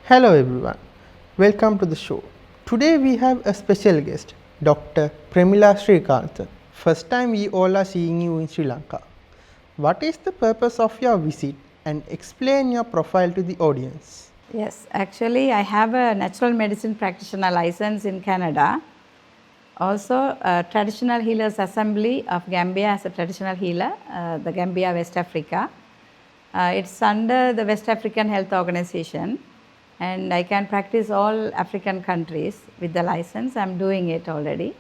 Hello everyone, welcome to the show. Today we have a special guest, Dr. Premila Srikantha. First time we all are seeing you in Sri Lanka. What is the purpose of your visit and explain your profile to the audience? Yes, actually, I have a natural medicine practitioner license in Canada. Also, Traditional Healers Assembly of Gambia as a traditional healer, the Gambia, West Africa. It's under the West African Health Organization, and I can practice all African countries with the license. I'm doing it already.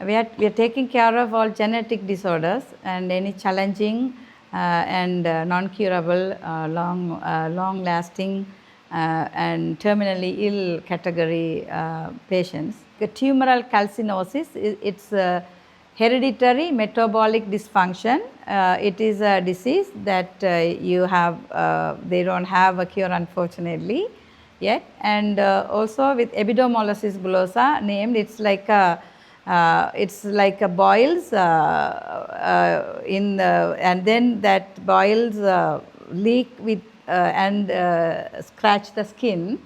We are taking care of all genetic disorders and any challenging and non-curable, long-lasting and terminally ill category patients. The tumoral calcinosis, it's hereditary metabolic dysfunction. It is a disease that you have, they don't have a cure unfortunately yet. And also with epidermolysis bullosa named, it's like a boils in the, and then that boils leak with and scratch the skin,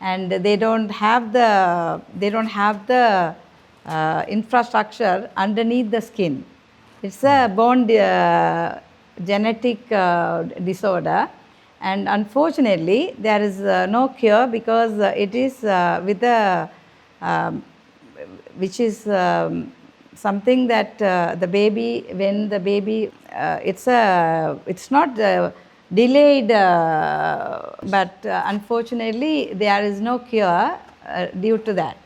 and they don't have the infrastructure underneath the skin. It's a bone genetic disorder, and unfortunately there is no cure because it is with the which is something that the baby, when the baby, it's not delayed, but unfortunately there is no cure due to that.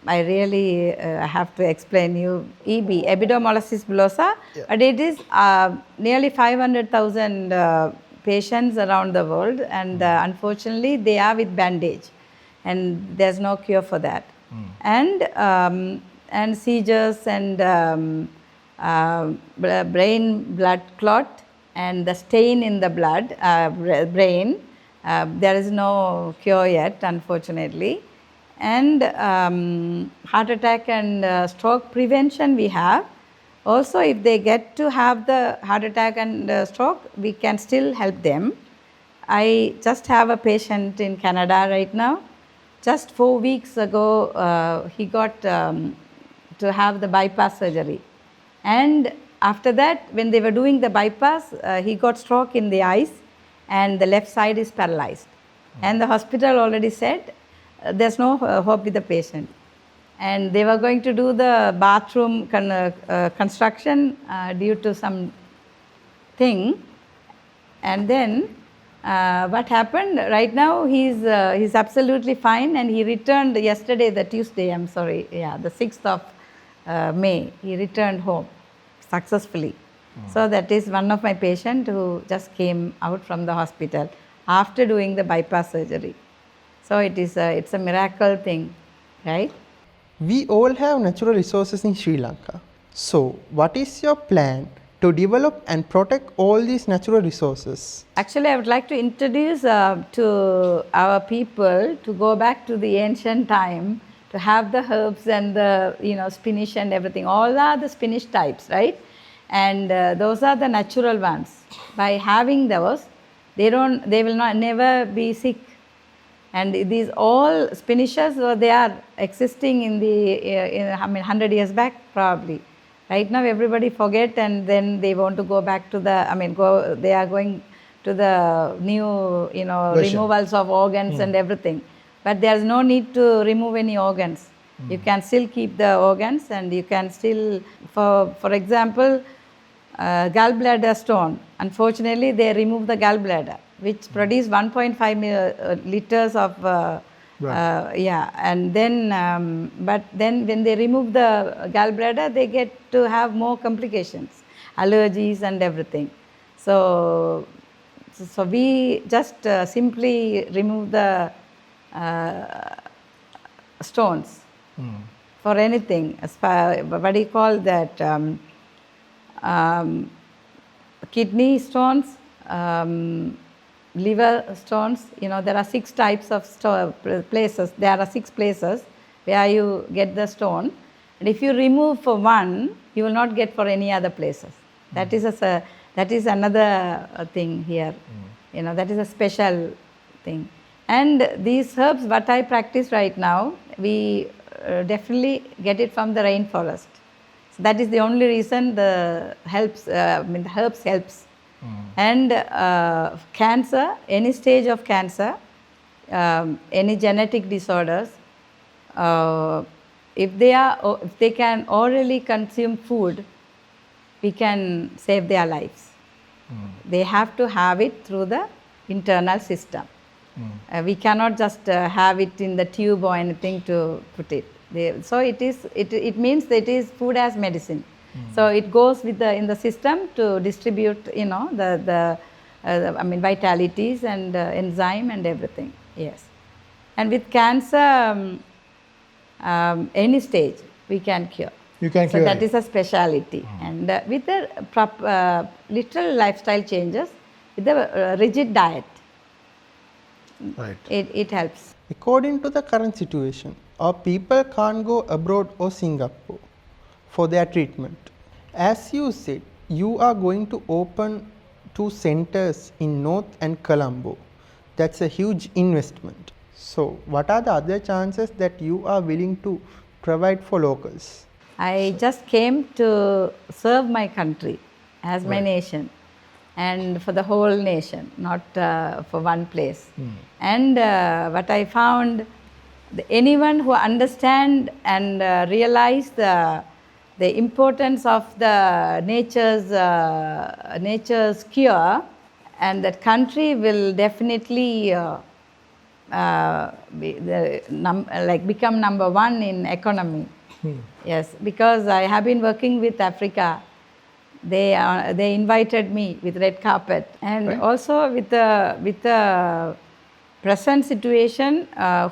I really have to explain you EB, epidermolysis bullosa, but it is nearly 500,000 patients around the world, and unfortunately they are with bandage, and there's no cure for that. And seizures and brain blood clot and the stain in the blood, brain, there is no cure yet unfortunately. And heart attack and stroke prevention we have. Also, if they get to have the heart attack and stroke, we can still help them. I just have a patient in Canada right now. Just 4 weeks ago, he got to have the bypass surgery. And after that, when they were doing the bypass, he got stroke in the eyes and the left side is paralyzed. And the hospital already said, there's no hope with the patient. And they were going to do the bathroom construction due to some thing. And then what happened, right now he's absolutely fine, and he returned yesterday, the 6th of May, he returned home successfully. So that is one of my patients who just came out from the hospital after doing the bypass surgery. So it's a miracle thing, right? We all have natural resources in Sri Lanka. So, what is your plan to develop and protect all these natural resources? Actually, I would like to introduce to our people to go back to the ancient time, to have the herbs and the spinach and everything. All are the spinach types, right? And those are the natural ones. By having those, they will never be sick. And these all spinaches, they are existing in the 100 years back probably. Right now everybody forget, and then they want to go back to the, they are going to the new, removals of organs and everything. But there is no need to remove any organs. You can still keep the organs, and you can still, for example, gallbladder stone. Unfortunately, they remove the gallbladder, which produce 1.5 liters of and then but then when they remove the gallbladder, they get to have more complications, allergies and everything. So we just simply remove the stones for anything. What do you call that? Kidney stones, liver stones. There are 6 types of places. There are 6 places where you get the stone, and if you remove for one, you will not get for any other places. That is another thing here. That is a special thing. And these herbs, what I practice right now, we definitely get it from the rainforest. So that is the only reason the herbs helps. And cancer, any stage of cancer, any genetic disorders, uh, if they can orally consume food, we can save their lives. They have to have it through the internal system. We cannot just have it in the tube or anything to put it. So it means that it is food as medicine. So it goes with in the system to distribute, the vitalities and enzyme and everything. Yes. And with cancer, any stage we can cure. You can So cure that it. is a speciality. And with the little lifestyle changes, with the rigid diet, Right. it helps. According to the current situation, our people can't go abroad or Singapore for their treatment. As you said, you are going to open 2 centers in North and Colombo. That's a huge investment. So, what are the other chances that you are willing to provide for locals? I just came to serve my country as my Right. nation, and for the whole nation, not for one place. And what I found, anyone who understand and realize the importance of the nature's cure, and that country will definitely become number one in economy. Yes, because I have been working with Africa. They invited me with red carpet, and Right. also with the present situation,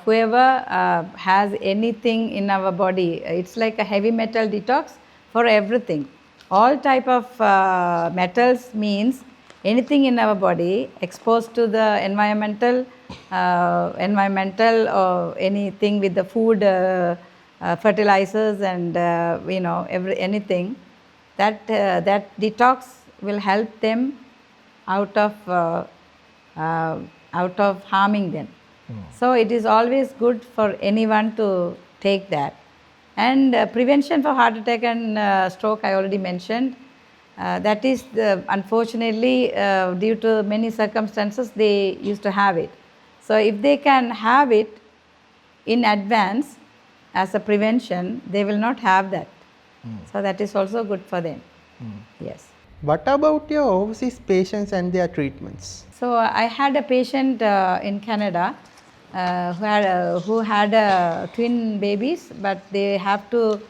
whoever has anything in our body, it's like a heavy metal detox for everything. All type of metals means anything in our body exposed to the environmental or anything with the food, fertilizers and anything, that detox will help them out of harming them. So it is always good for anyone to take that. And prevention for heart attack and stroke, I already mentioned. That is unfortunately, due to many circumstances, they used to have it. So if they can have it in advance as a prevention, they will not have that. So that is also good for them. Yes. What about your overseas patients and their treatments? So I had a patient in Canada who had twin babies, but they have to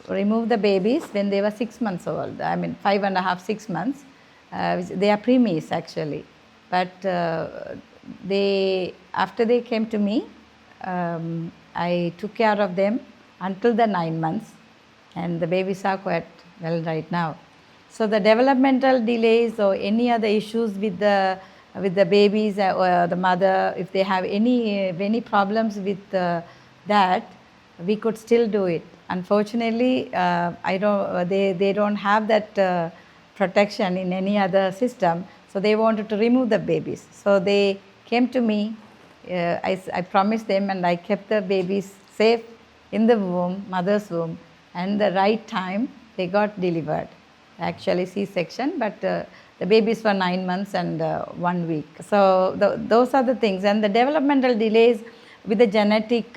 remove the babies when they were 6 months old. 5.5, 6 months. They are preemies actually, but after they came to me, I took care of them until the 9 months, and the babies are quite well right now. So the developmental delays or any other issues with the babies or the mother, if they have any problems with that, we could still do it. Unfortunately, they don't have that protection in any other system, so they wanted to remove the babies. So they came to me. I promised them, and I kept the babies safe in the womb, mother's womb, and the right time they got delivered. Actually C-section, but the babies were 9 months and 1 week. So those are the things. And the developmental delays with the genetic,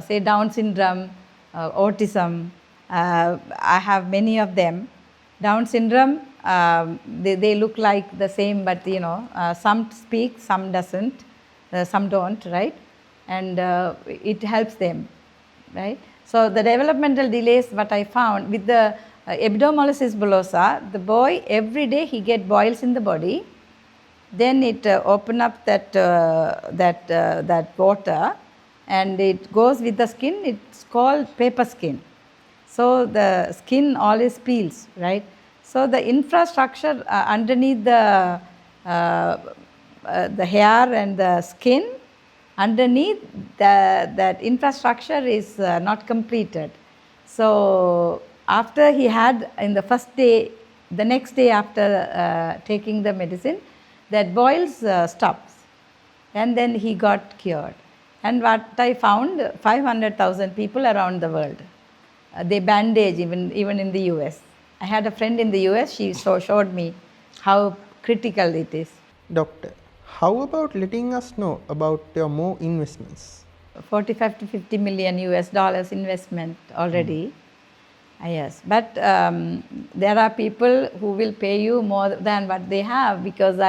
say Down syndrome, autism, I have many of them. Down syndrome, they look like the same, but some speak, some doesn't, some don't, right? And it helps them, right? So the developmental delays, what I found with the epidermolysis bullosa, the boy every day he get boils in the body, then it open up that water, and it goes with the skin. It's called paper skin. So the skin always peels, right? So the infrastructure underneath the hair and the skin, underneath that infrastructure is not completed. So after he had, in the first day the next day after taking the medicine, that boils stops, and then he got cured. And what I found, 500,000 people around the world, they bandage even in the US. I had a friend in the US, she showed me how critical it is. Doctor, how about letting us know about your more investments? 45 to 50 million US dollars investment already. Yes, but there are people who will pay you more than what they have, because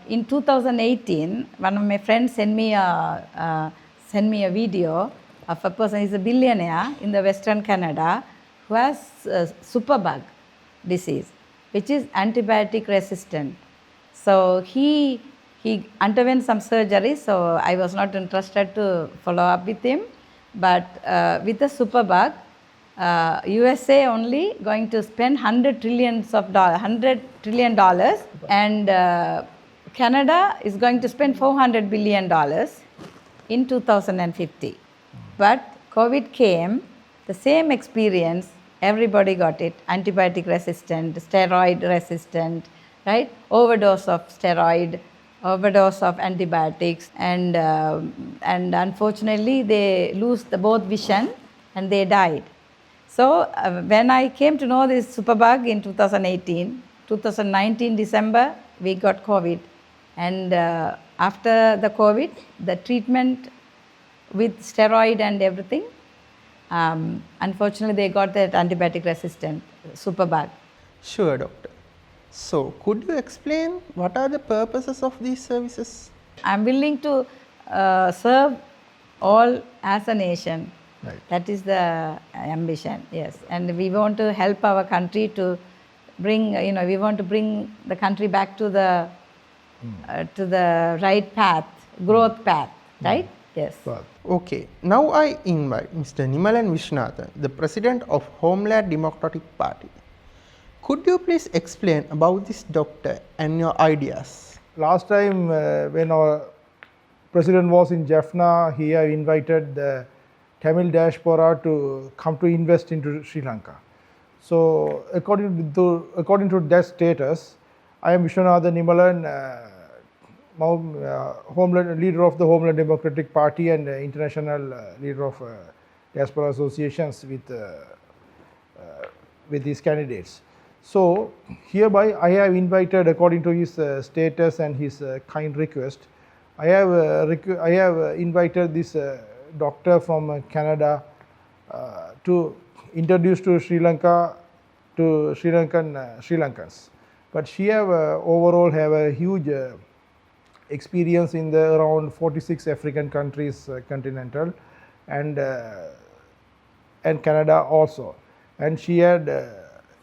in 2018, one of my friends sent me a video of a person, he's a billionaire in the Western Canada, who has superbug disease, which is antibiotic resistant. So he underwent some surgery, so I was not interested to follow up with him. But with the superbug, USA only going to spend $100 trillion, and Canada is going to spend $400 billion in 2050. But COVID came, the same experience, everybody got it, antibiotic resistant, steroid resistant, right? Overdose of steroid, overdose of antibiotics, and unfortunately they lose both vision and they died. So when I came to know this superbug in 2019 December, we got COVID. And after the COVID, the treatment with steroid and everything, unfortunately they got that antibiotic resistant superbug. Sure, doctor. So, could you explain what are the purposes of these services? I'm willing to serve all as a nation. Right. That is the ambition, yes. And we want to help our country to bring, we want to bring the country back to the right path, growth path, right? Yes. Okay, now I invite Mr. Nimalan Viswanathan, the President of Homeland Democratic Party. Could you please explain about this doctor and your ideas? Last time when our president was in Jaffna, he had invited the Tamil diaspora to come to invest into Sri Lanka. So according to that status, I am Viswanathan Nimalan, leader of the Homeland Democratic Party and international leader of diaspora associations with these candidates. So hereby I have invited, according to his status and his kind request, I have invited this doctor from Canada to introduce to Sri Lanka to Sri Lankans. But she have overall have a huge experience in the around 46 African countries, continental, and Canada also, and she had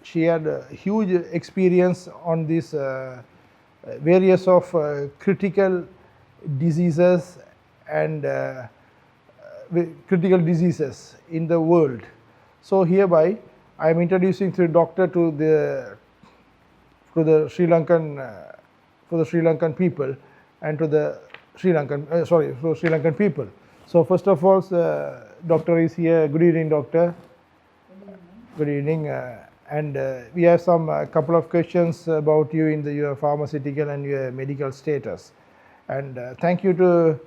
huge experience on this various of critical diseases and critical diseases in the world. So hereby I am introducing the doctor to the Sri Lankan people and to the Sri Lankan people. So first of all, doctor is here. Good evening, doctor. Good evening. And we have some couple of questions about you in your pharmaceutical and your medical status. And thank you to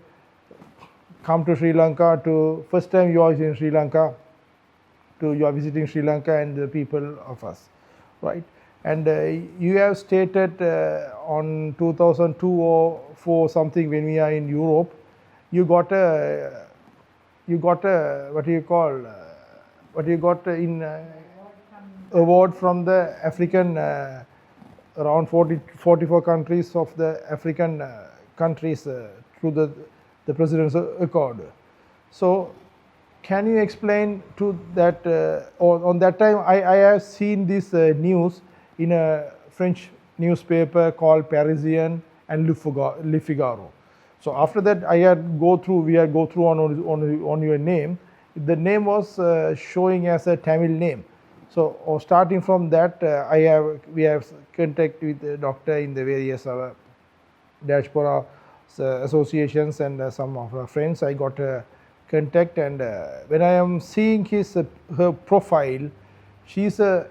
come to Sri Lanka. First time you are in Sri Lanka. You are visiting Sri Lanka and the people of us, right? And you have stated on 2002 or 4 something, when we are in Europe, you got a award from the African around 44 countries of the African countries through the President's Accord. So can you explain to that, on that time I have seen this news in a French newspaper called Parisien and Le Figaro. So after that we had go through on your name. The name was showing as a Tamil name. So starting from that, we have contact with the doctor in the various diaspora associations and some of our friends. I got a contact, and when I am seeing her profile, she's a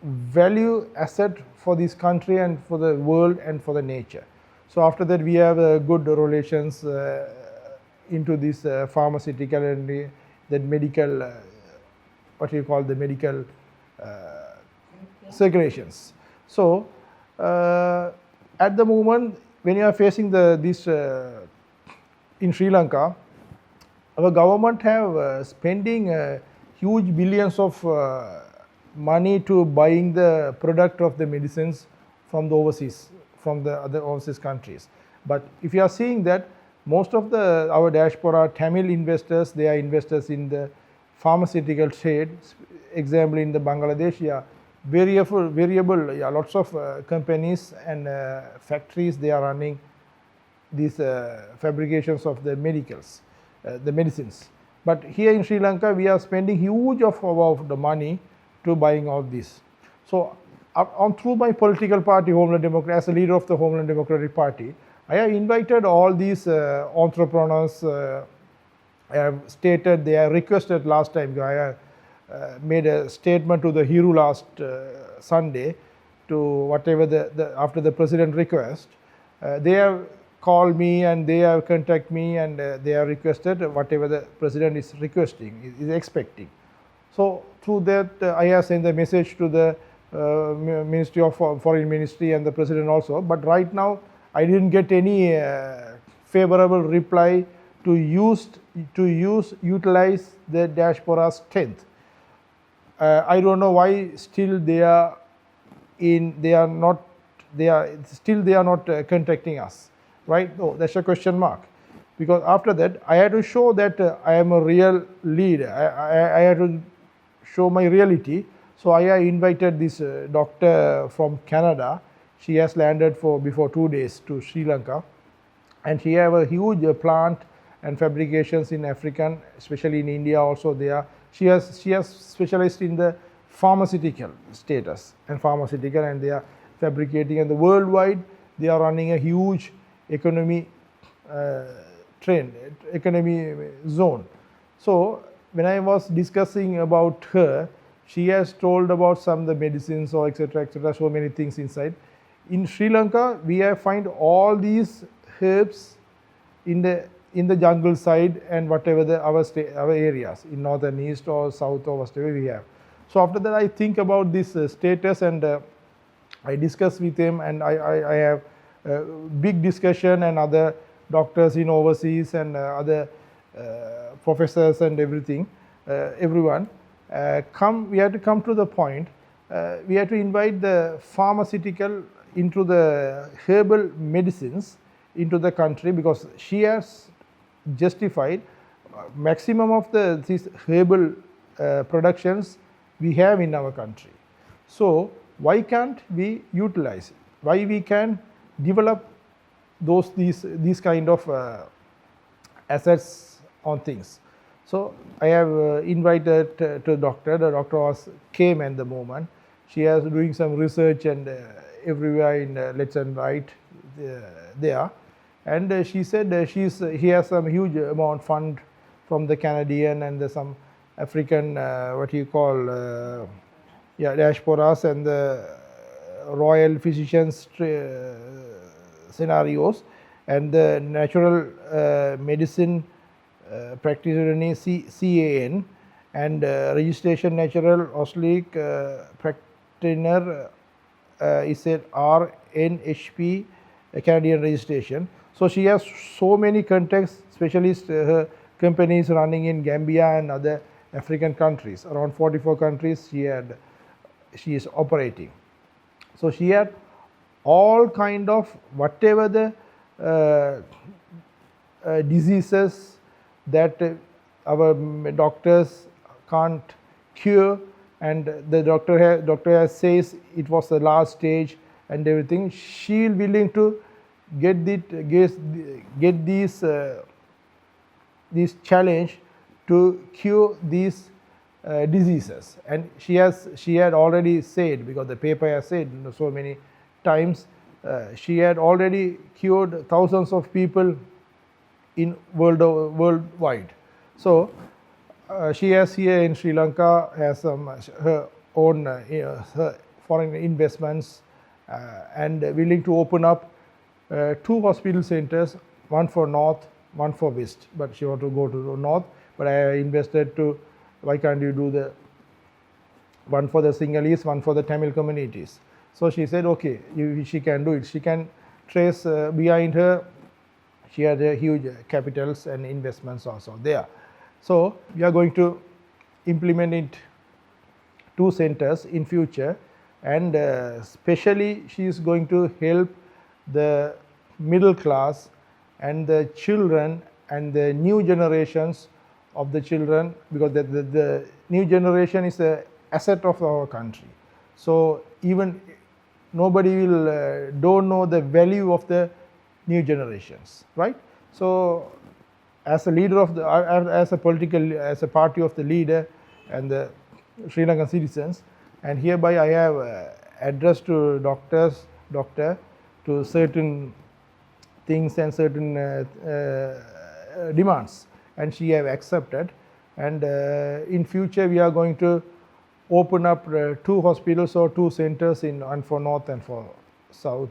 value asset for this country and for the world and for the nature. So after that we have good relations into this pharmaceutical and the medical, what you call the medical circulations. So at the moment when you are facing this in Sri Lanka, our government have spending huge billions of money to buying the product of the medicines from the overseas, from the other overseas countries. But if you are seeing that most of our diaspora Tamil investors, they are investors in the pharmaceutical trade. Example, in the Bangladesh, variable, lots of companies and factories, they are running these fabrications of the medicals, the medicines. But here in Sri Lanka, we are spending huge of the money to buying all this. So through my political party, Homeland Democrat, as a leader of the Homeland Democratic Party, I have invited all these entrepreneurs. I have stated, they are requested last time. I have made a statement to the Hiru last Sunday to whatever after the president request. They have called me and they have contacted me and they have requested whatever the president is requesting, is expecting. So through that, I have sent the message to the Ministry of Foreign Ministry and the President also. But right now, I didn't get any favorable reply to utilize the diaspora strength. I don't know why still they are not contacting us, right? Oh, that's a question mark. Because after that, I had to show that I am a real leader. I had to show my reality. So I invited this doctor from Canada. She has landed before 2 days to Sri Lanka, and she have a huge plant and fabrications in African, especially in India also there. She has specialized in the pharmaceutical status and pharmaceutical, and they are fabricating, and the worldwide they are running a huge economy economy zone. So when I was discussing about her, she has told about some of the medicines or etc., so many things inside. In Sri Lanka, we have find all these herbs in the jungle side and whatever our areas in northern, east or south or whatever we have. So after that, I think about this status, and I discuss with him, and I have big discussion, and other doctors in overseas and other professors and everything, everyone. We have to come to the point. We have to invite the pharmaceutical into the herbal medicines into the country, because she has justified maximum of these herbal productions we have in our country. So why can't we utilize it? Why we can develop these kind of assets on things? So I have invited to the doctor. The doctor came at the moment. She is doing some research and everywhere in left and right there. And she said he has some huge amount fund from the Canadian and some African diasporas and the royal physicians scenarios, and the natural medicine practitioner CAN, and registration natural osteopath practitioner is a RNHP Canadian registration. So she has so many contacts, specialist companies running in Gambia and other African countries. Around 44 countries she is operating. So she had all kind of whatever the diseases that our doctors can't cure, and the doctor says it was the last stage and everything. She is willing to get this challenge to cure these diseases, and she had already said, because the paper has said so many times, she had already cured thousands of people in worldwide. So she has here in Sri Lanka has her own her foreign investments and willing to open up 2 hospital centers, one for north, one for west. But she want to go to the north, but I invested to, why can't you do the one for the Sinhalese, one for the Tamil communities. So she said, okay, she can do it. She can trace behind her, she had huge capitals and investments also there. So we are going to implement it 2 centers in future, and especially she is going to help the middle class and the children and the new generations of the children, because the new generation is the asset of our country. So even nobody will don't know the value of the new generations, right? So as a leader of the, as a political, as a party of the leader and the Sri Lankan citizens, and hereby I have addressed to doctor to certain things and certain demands, and she have accepted. And in future we are going to open up 2 hospitals or 2 centers in one for north and for south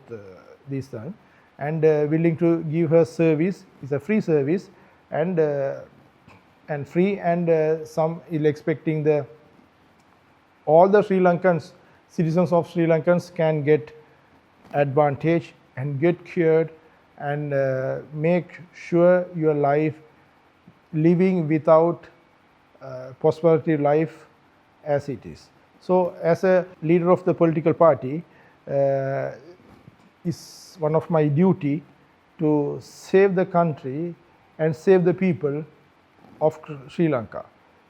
this time, and willing to give her service. It's a free service, and free, and some is expecting the all the Sri Lankans, citizens of Sri Lankans can get advantage and get cured and make sure your life living without prosperity life as it is. So as a leader of the political party, is one of my duty to save the country and save the people of Sri Lanka.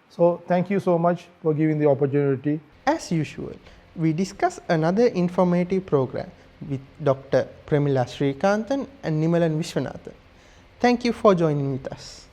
So thank you so much for giving the opportunity. As usual, we discuss another informative program with Dr. Premila Srikanthan and Nimalan Vishwanathan. Thank you for joining with us.